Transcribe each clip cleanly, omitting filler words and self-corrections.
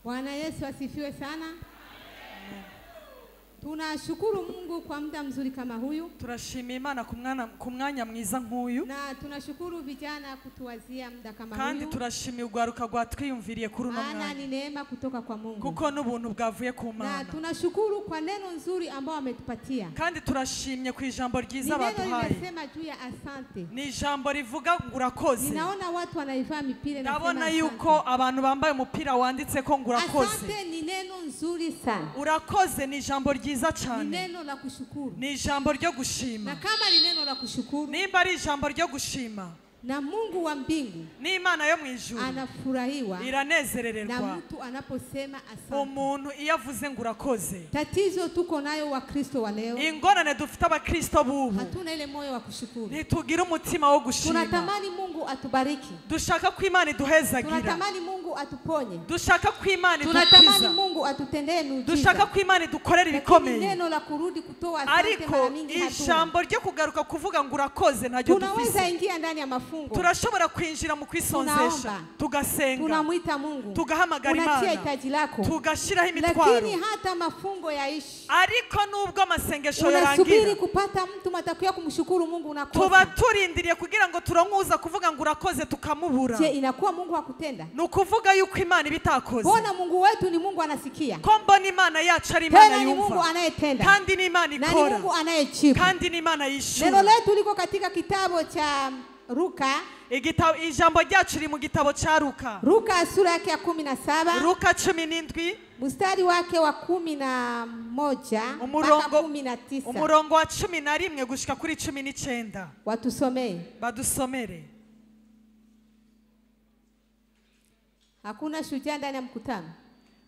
Bwana Yesu asifiwe sana. Tunashukuru Mungu kwa muda mzuri kama huyu. Turashimira Imana ku mwanya mwiza nk'uyu. Na tunashukuru vijana kutuwazia muda kama huyu. Kandi turashimira ugwaruka rwatwiyumviriye kuri uno mwanya. Maana ni neema kutoka kwa Mungu. Kuko n'ubuntu bwavuye ku Mana. Na tunashukuru kwa neno nzuri ambao ametupatia. Kandi turashimye ku ijambo ryiza baduhaye. Neno linasema juu ya asante. Ni ijambo rivuga ngurakoze. Ninaona watu wanaivaa mipira na ndabona yuko abantu bambaye umupira wanditse ko ngurakoze. Asante ni neno nzuri sana. Urakoze ni ijambo ryiza cyane. Ni neno la kushukuru. Ni ijambo ryo gushima. Na kama ni neno la kushukuru. Nimba ari ijambo ryo gushima. Na Mungu wa mbingu ni Imana yo mwijuru anafurahiwa iranezerererwa na mtu anaposema asante. Umuntu iyo avuze ngurakoze. Tatizo tuko nayo wa Kristo wa leo. Ingorane dufite abakristo bubu. Hatuna ile moyo wa kushukuru. Ntitugira umutima wo gushima. Tunatamani Mungu atubariki. Dushaka ko Imana iduhezagira. Tunatamani Mungu atuponye. Dushaka ko Imana idukiza. Tunatamani Mungu atutendee miujiza. Dushaka ko Imana idukorera ibikomeye. Neno la kurudi kutoa asante mara mingi hatuna. Ariko ijambo ryo kugaruka kuvuga ngurakoze najyo dufise. Tunaweza ingia ndani ya mafungo. Turashobora kwinjira mu kwisonzesha tugasenga. Tunamuita Mungu. Tugahamagara Imana. Unatia hitaji lako. Tugashiraho imitwaro. Lakini hata mafungo yaishi. Ariko nubwo amasengesho yarangira. Unasubiri kupata mtu matokeo kumshukuru Mungu unakosa. Tuba turindiriye kugira ngo turonkuza kuvuga ngurakoze tukamubura. Je, inakuwa Mungu hakutenda? Nukuvuga yuko Imana ibitakoze. Bona Mungu wetu ni Mungu anasikia. Ko mbona Imana yacu ari Imana yumva. Ni Mungu anayetenda. Kandi ni Imana ikora. Na ni Mungu anayechipa. Kandi ni Imana yishura. Neno letu liko katika kitabu cha Luka. Ijambo ryacu riri mu gitabo cha Luka. Luka sura yake ya 17. Luka 17. Mstari wake wa 11 mpaka 19. Umurongo wa 11 gushika kuri 19. Watusomee. Badusomere. Hakuna shujaa ndani ya mkutano.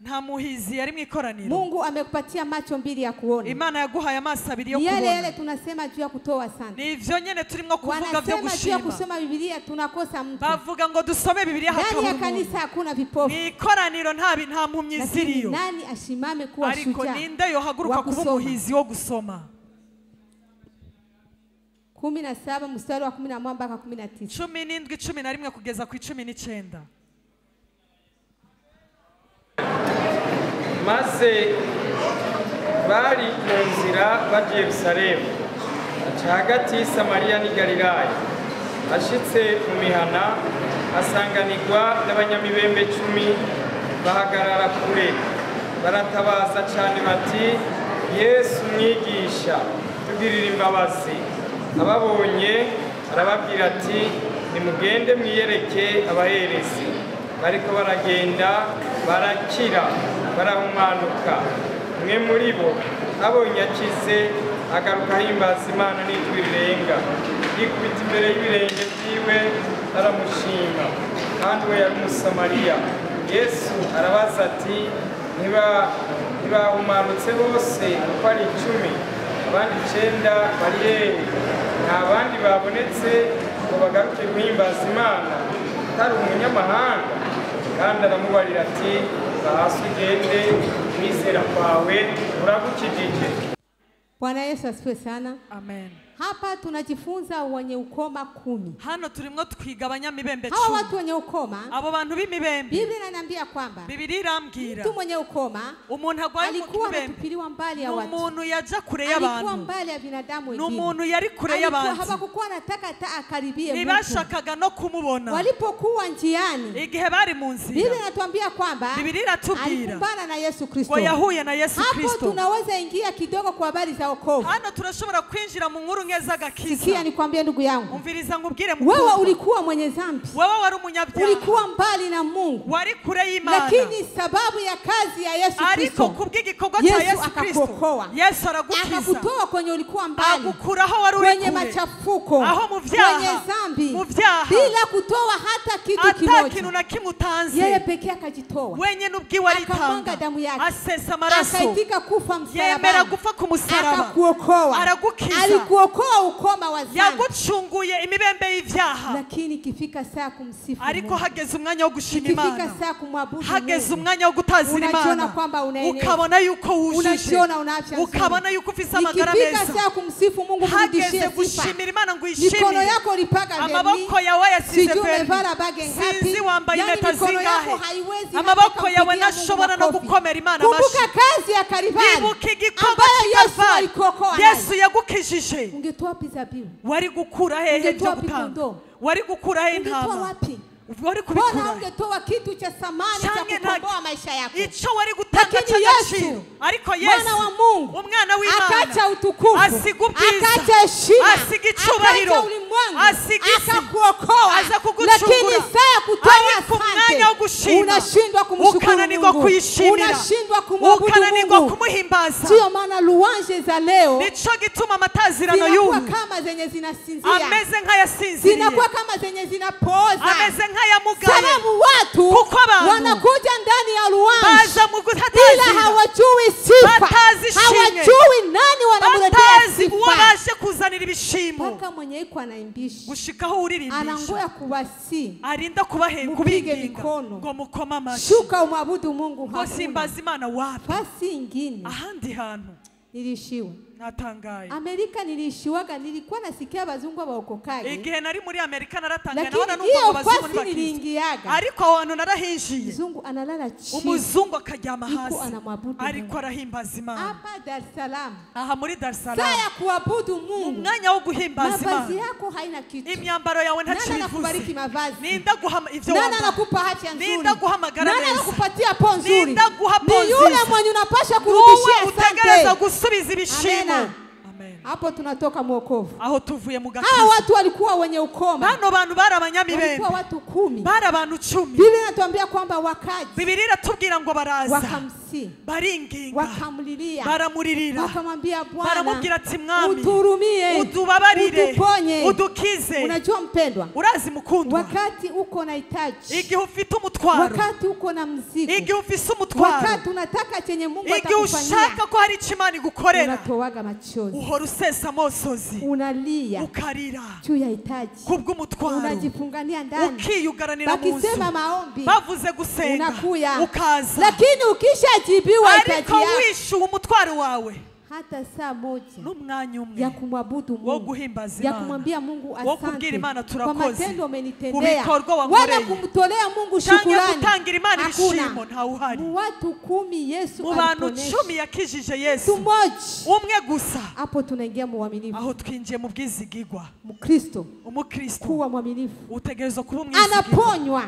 Nta muhizi yari mu ikoraniro. Mungu amekupatia macho mbili ya kuona. Imana yaguhaye amaso abiri yo kubona. Yale tunasema juu ya kutoa asante. Ni ivyo nyene turimo kuvuga byo gushima. Juu ya kusoma Biblia tunakosa mtu. Bavuga ngo dusome Biblia hakabura. Ndani ya kanisa hakuna vipofu. Ni ikoraniro nta mpumyi ziriyo. Nani ashimame kuwa shujaa? Ariko ninde yo haguruka kuba umuhizi wo gusoma. 17 mstari wa 11 mpaka 19. 17 11 kugeza ku 19. Maze bari mu nzira bagiye Yerusalemu, aca hagati y'Samariya n'i Galilaya. Ashitse mu mihana asanganirwa n'abanyamibembe 10 bahagarara kure, baratabaza cyane bati, Yesu mwigisha tugirira imbabazi. Ababonye arababwira ati, nimugende mwiyereke abaherezi. Bariko baragenda barakira barahumanuka. Umwe muri bo abonye akize agaruka ahimbaza Imana n'ijwi rirenga, yikubita imbere y'ibirenge byiwe aramushima. Kandi we yari Umusamariya. Yesu arabaza ati, ntibahumanutse bose uko ari 10? Abandi 9 bari hehe? Nta bandi babonetse ngo bagaruke guhimbaza Imana atari umunyamahanga? Kandi aramubarira ati, bahasi ugende, mwizera kwawe uragukijije. Bwana Yesu asifiwe sana. Amen. Hapa tunajifunza wenye ukoma 10. Hano turimo twiga abanyamibembe 10. Hawa watu wenye ukoma, abo bantu b'imibembe, Biblia inaniambia kwamba Biblia irambwira mtu mwenye ukoma umuntu agwaye mu alikuwa kibembe ametupiliwa mbali ya watu. Umuntu yaja kure y'abantu. Alikuwa mbali ya binadamu wengine. Umuntu yari kure y'abantu. Habakuwa anataka akaribie mtu. Ntibashakaga no kumubona. Walipokuwa njiani, igihe bari mu nzira, Biblia inatuambia kwamba Biblia iratubwira alikumbana na Yesu Kristo. Yahuye na Yesu Kristo. Hapo tunaweza ingia kidogo kwa habari za wokovu. Hano turashobora kwinjira mu nkuru nkeza gakiza. Sikia nikwambie ndugu yangu. Umviriza ngubwire mukuru. Wewe ulikuwa mwenye dhambi. Wewe wari umunyabyaha. Ulikuwa mbali na Mungu. Wari kure y'Imana. Lakini sababu ya kazi ya Yesu Kristo, ariko kubw'igikorwa cya Yesu Kristo, Yesu aragukiza. Akakutoa kwenye ulikuwa mbali. Agukuraho wari uri kwenye machafuko. Aho mu vyaha. Kwenye dhambi. Mu vyaha. Bila kutoa hata kitu kimoja. Hata kintu na kimwe utanze. Yeye pekee akajitoa. Wenye ubwiwe aritanga. Akamwanga damu yake. Asesa amaraso. Akaitika kufa msalabani. Yemera gufa ku musaraba. Akakuokoa. Aragukiza. Alikuokoa alikuokoa ukoma wa dhambi. yagucunguye imibembe y'ivyaha. Lakini ikifika saa kumsifu ariko Mungu, hageze umwanya wo gushima ikifika Imana, saa kumwabudu hageze Mungu, umwanya wo gutazira unajiona Imana, kwamba unaenea, ukabona yuko wujuje, unajiona una afya nzuri. ukabona yuko ufise amagara Ikifika meza, saa kumsifu Mungu, hageze mrudishie sifa. gushimira Imana ngo Mikono uyishimire. yako lipaga verni, amaboko yawe yasize sijui verni, umevaa bage ngapi, sinzi wambaye yani impeta mikono zingahe, yako haiwezi amaboko hata yawe kumpigia ntashobora Mungu no makofi. gukomera Imana Kumbuka amashyi. kazi ya Kalvari ibuka igikorwa ambayo Yesu cy'Kalvari alikokoa. Yesu yagukijije. Ungetoa wapi zabibu? wari gukura hehe Ungetoa byo wapi gutanga? kondoo? wari gukura hehe Ungetoa intama? wapi? wari Mbona kubikura ungetoa kitu cha thamani cha Canke kukomboa maisha yako? icyo wari gutanga Lakini cy'agaciro. Yesu, ariko Mwana Yesu wa Mungu, umwana w'Imana akacha utukufu, asiga ubwiza, akacha heshima, asiga icubahiro, akacha ulimwengu, asiga isi, akakuokoa. aza kugucungura. Lakini saa ya kutoa ariko umwanya wo asante gushima unashindwa kumshukuru ukananirwa Mungu, kuyishimira, unashindwa kumwabudu ukananirwa Mungu. kumuhimbaza. Sio maana luanje za leo nico gituma amatazirano zinakuwa y'ubu kama zenye zinasinzia, ameze nk'ayasinziriye, zinakuwa kama zenye zinapoza, ameze nk'ayamugaye, sababu watu kuko abantu wanakuja ndani ya luanje baza mu ila gutatazira, hawajui sifa, batazi ishimwe, hawajui nani wanamletea batazi uwo sifa. baje kuzanira ibishimo, Mpaka mwenye iko anaimbisha gushikaho uririmbisha anangoya kubasi, arinda Mupige kubinginga mikono. ngo mukoma amashyi shuka umwabudu Mungu. ngo Hakuna simbaza Imana wapi. fasi ingine. ahandi hantu Nilishiwa natangaye Amerika, nilishiwaga, nilikuwa nasikia abazungu abaokokaje, igihe nari muri Amerika naratangaye, lakini nabona numva ngo hiyo abazungu fasi ntibakizwa, niliingiaga, ariko aho hantu narahinjiye, mzungu analala chini, umuzungu akaryama yuko hasi anamwabudu ariko Mungu. arahimbaza Imana. Hapa Dar es Salaam aha muri Dar es saa Salaam ya kuabudu Mungu, umwanya wo guhimbaza mavazi Imana, yako haina kitu. imyambaro yawe Nani ntacyo anakubariki bivuze, mavazi? ninda guhama ivyo Nani wambaye, anakupa afya nzuri? ninda guhamagara Nani neza, anakupatia po nzuri? ninda guha po Ni yule nziza, mwenye unapasha wowe kurudishia utegereza asante. gusubiza ibishimo. Amena. Amen. Hapo tunatoka mwokovu. aho tuvuye mu Hawa gakiza, watu walikuwa wenye ukoma, bano bantu bari abanyamibembe, walikuwa watu 10. bari abantu 10. Biblia inatuambia kwamba wakaji Biblia iratubwira ngo baraza, wakamsi, baringinga, wakamlilia, baramuririra, wakamwambia Bwana, baramubwira ati mwami uturumie, utubabarire, utuponye. udukize. Unajua mpendwa, urazi mukundwa, wakati uko na hitaji, igihe ufite umutwaro, wakati uko na mzigo, igihe ufise umutwaro, wakati unataka chenye Mungu igihe atakufanyia, ushaka ko hari icyo Imana igukorera, unatowaga machozi, uhora usesa amosozi, unalia ukarira juu ya hitaji, kubw'umutwaro, unajifungania ndani, ukiyugaranira mu nzu, bakisema maombi bavuze gusenga unakuya, ukaza, lakini ukishajibiwa hitaji ariko yako, wishuwe umutwaro wawe hata saa moja n'umwanya umwe ya kumwabudu wo Mungu, guhimbaza ya Imana, kumwambia Mungu wo kubwira asante Imana kwa turakoze, matendo umenitendea, kubikorwa wala wankoreye, kumtolea Mungu cyangwa shukurani. gutangira Imana ibishimo Hakuna. ntawuhari. Mu watu 10 Yesu mu bantu aliponesha 10 yakijije mtu Yesu mmoja, umwe gusa, hapo tunaingia muaminifu. aho twinjiye mu bwizigigwa. Mkristo umukristo kuwa mwaminifu, utegerezwa kuba umwizigigwa, anaponywa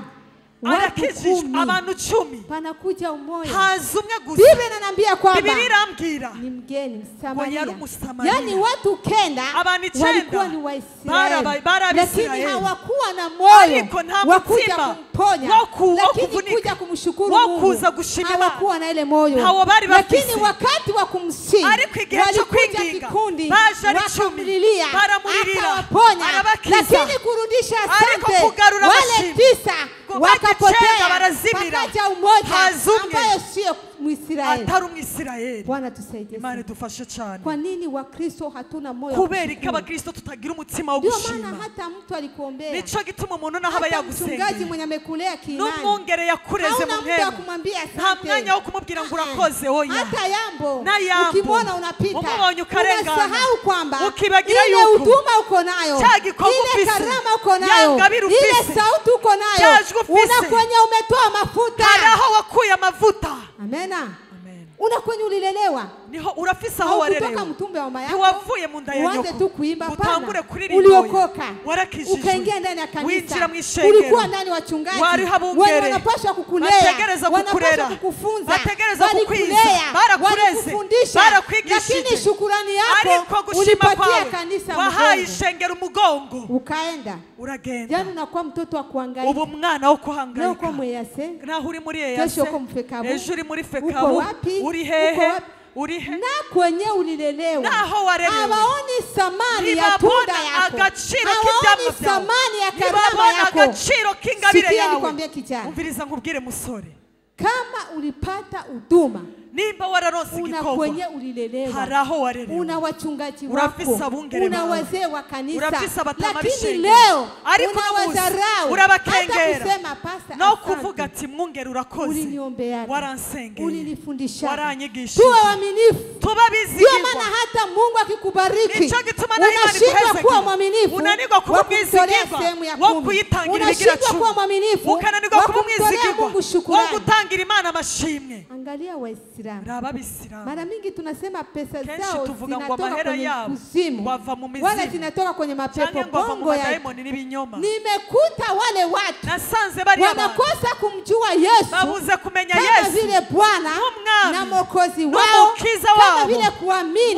watu arakijije 10, abantu 10, panakuja umoja. haza umwe gusa. Biblia inaniambia kwamba Biblia irambwira ni mgeni ngo Msamaria, yari Umusamaria. yani watu 9 Abantu 9 walikuwa ni Waisraeli, bari lakini Abisirayeli, hawakuwa na moyo ariko nta wa kuja mutima kumponya, wo lakini kuvunika, kuja kumshukuru wo Mungu. kuza gushima Imana. Hawakuwa na ile moyo, Ntawo bari bafise. lakini wakati wa kumsihi Ariko igihe cyo walikuja kwinginga, kikundi, baje ari 10, wakamlilia, baramuririra, akawaponya, arabakiza. lakini kurudisha Ariko asante, kugarura wale amashimwe. 9 Ngo baje wakapotea, icyenda barazimira. pakaja umoja Haza umwe. ambayo sio Mwisraeli. atari umwisirayeli. Bwana tusaidie Imana sana. idufashe cyane. Kwa nini Wakristo hatuna moyo wa kubera ko kushukuru? abakristo tutagira umutima wo Ndio maana gushima, hata mtu alikuombea, nico gituma umuntu naho aba hata mchungaji yagusengeye, mwenye amekulea kiimani, n'umwungere yakureze mu hauna muda wa ntego, kumwambia nta asante. mwanya wo kumubwira ngo urakoze. Oya, Hata yambo na yambo, ukimwona unapita, umubonye ukarengana, unasahau kwamba ukibagira ile yuko huduma uko nayo, cya gikorwa ile ufise, karama uko ya nayo, ngabire ile ufise, sauti uko nayo, cya jwi ufise, una kwenye umetoa mafuta. hari aho wakuye amavuta. Amena. Amen. Una kwenye ulilelewa, niho urafise aho haukutoka warerewe, mtumbe wa mama yako ntiwavuye mu nda ya uanze tu nyoko kuimba. utangure Hapana, kuririmba. uliokoka, warakijijwe, ukaingia ndani ya winjira kanisa, mu ishengero, ulikuwa ndani wachungaji wari habungere, wale wanapaswa kukulea, bategereza kukurera, wanapaswa kukufunza, bategereza kukwiza, walikulea, barakureze, walikufundisha, barakwigishije, lakini shukurani ariko yako gushima ulipatia kwawe kanisa wahaye mgongo, ishengero umugongo, ukaenda. uragenda. Jana unakuwa mtoto wa kuhangaika, ubu mwana wo leo kuhangayika, uko mweyase, naho uri muri kesho eyase, uko mfekabu, ejo uri muri uko fekabu, wapi, uri uko hehe, wapi, uri he, na kwenye ulilelewa, naho warerewe, hawaoni thamani ya ntibabona tunda yako, agaciro hawaoni k'ibyamwa byawe, thamani ya karama ntibabona yako. agaciro k'ingabire Sikia yawe. nikwambie kijana, umviriza nkubwire musore, kama ulipata huduma nimba wararonse una igikorwa kwenye ulilelewa, haraho warerewe, una wachungaji urafise wako, abungere una bawe, wazee wa kanisa, urafise abatama lakini b'ishengero, leo ariko unawadharau, urabakengera, hata kusema pasta, no kuvuga asante, ati mwungere urakoze, uliniombeaga, waransengeye, ulinifundisha, waranyigishije, tuwe waaminifu. tuba Ndio bizigirwa. maana hata Mungu akikubariki Nico gituma na Imana unashindwa iguheza kuwa igihe. mwaminifu, Unanirwa kuba wa kumtolea umwizigirwa, sehemu ya wo 10. kuyitangira ibigira Unashindwa 10. kuwa mwaminifu, Ukananirwa wa kuba kumtolea umwizigirwa, Mungu wo shukrani. gutangira Imana amashimwe. Angalia Waislamu, Raba abisilamu, mara mingi tunasema pesa kenshi zao tuvuga ngo zinatoka amahera kwenye yabo kuzimu wava mu wala mizimu zinatoka kwenye mapepo. canke ngo ava mu Bongo ya madayimoni n'ibinyoma. nimekuta wale watu Nasanze bari abantu wanakosa kumjua Yesu babuze kumenya kama Yesu vile Bwana n'umwami na Mwokozi wao, n'umukiza kama wabo, vile kuamini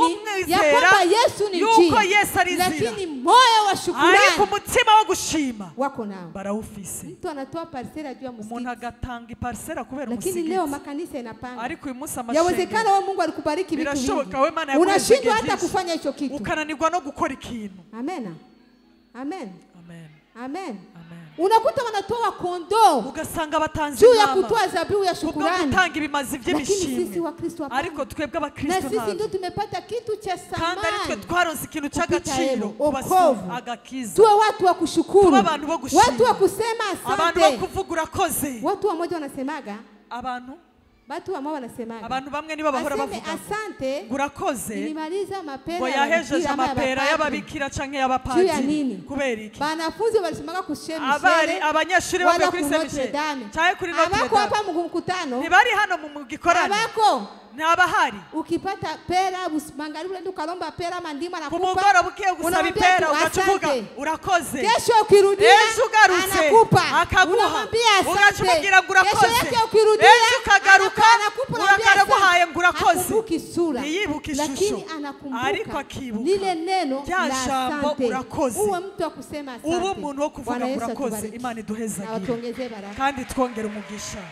ya umwizera kwamba Yesu ni yuko njia, Yesu ari inzira, lakini moyo wa ariko shukrani umutima wo gushima wako nao. barawufise. Mtu anatoa parsela juu ya Umuntu msikiti, agatanga iparisera kubera lakini umusigiti, leo makanisa inapanga. ariko uyu munsi Yawezekana amashengero wewe Mungu alikubariki vitu birashoboka vingi, we Imana yaguheze unashindwa igihe hata byinshi, kufanya hicho kitu. ukananirwa no gukora ikintu. Amen, amen, Amen, amen. amen. Unakuta wanatoa kondoo Ugasanga batanze juu ya inama kutoa dhabihu ya kubwo shukrani, gutanga ibimazi lakini sisi by'imishimwe, Wakristo hapana. ariko twebwe Na abakristo sisi ndio ntabwo, tumepata kitu cha kandi ari twe thamani. twaronse ikintu Kupita cy'agaciro hilo, kubasumba, wokovu. agakiza. Tuwe watu wa kushukuru, Tuwe abantu bo gushima, watu wa kusema abantu bo asante. kuvuga urakoze. Watu wamoja wanasemaga, watu ambao wanasemaga abantu bamwe nibo bahora aseme bavuga asante, ngo urakoze, nilimaliza mapera ngo ya yahejeje mabikira ama ya amapera mapadri. y'ababikira canke Juu ya y'abapadiri. nini? Kubera iki? Banafunzi walisemaga kushema abanyeshuri wala bavuye kuri ku Saint Notre Michel Dame. canke kuri Notre Abako Dame, hapa mu mkutano, ntibari hano mu gikorane, abako ntabahari. ukipata pera magharibi unaenda ukalomba pera mandima na Ku kupa, mugoroba ugiye gusaba unamwambia ipera tu ugaca uvuga asante. urakoze, Kesho ukirudia ejo ugarutse anakupa, akaguha, unamwambia ugaca asante. umubwira ngo Kesho urakoze, yake ukirudia ejo ukagaruka anakupa, unamwambia urakaguhaye asante. ngo urakoze. Hakumbuki sura, Ntiyibuke lakini ishusho, ariko anakumbuka akibuka lile neno rya la jambo asante. urakoze. Uwe mtu wa kusema asante. ubu umuntu wo kuvuga Bwana ngo Yesu urakoze. atubariki. Imana Na iduhezagire watuongezee baraka. kandi twongere umugisha.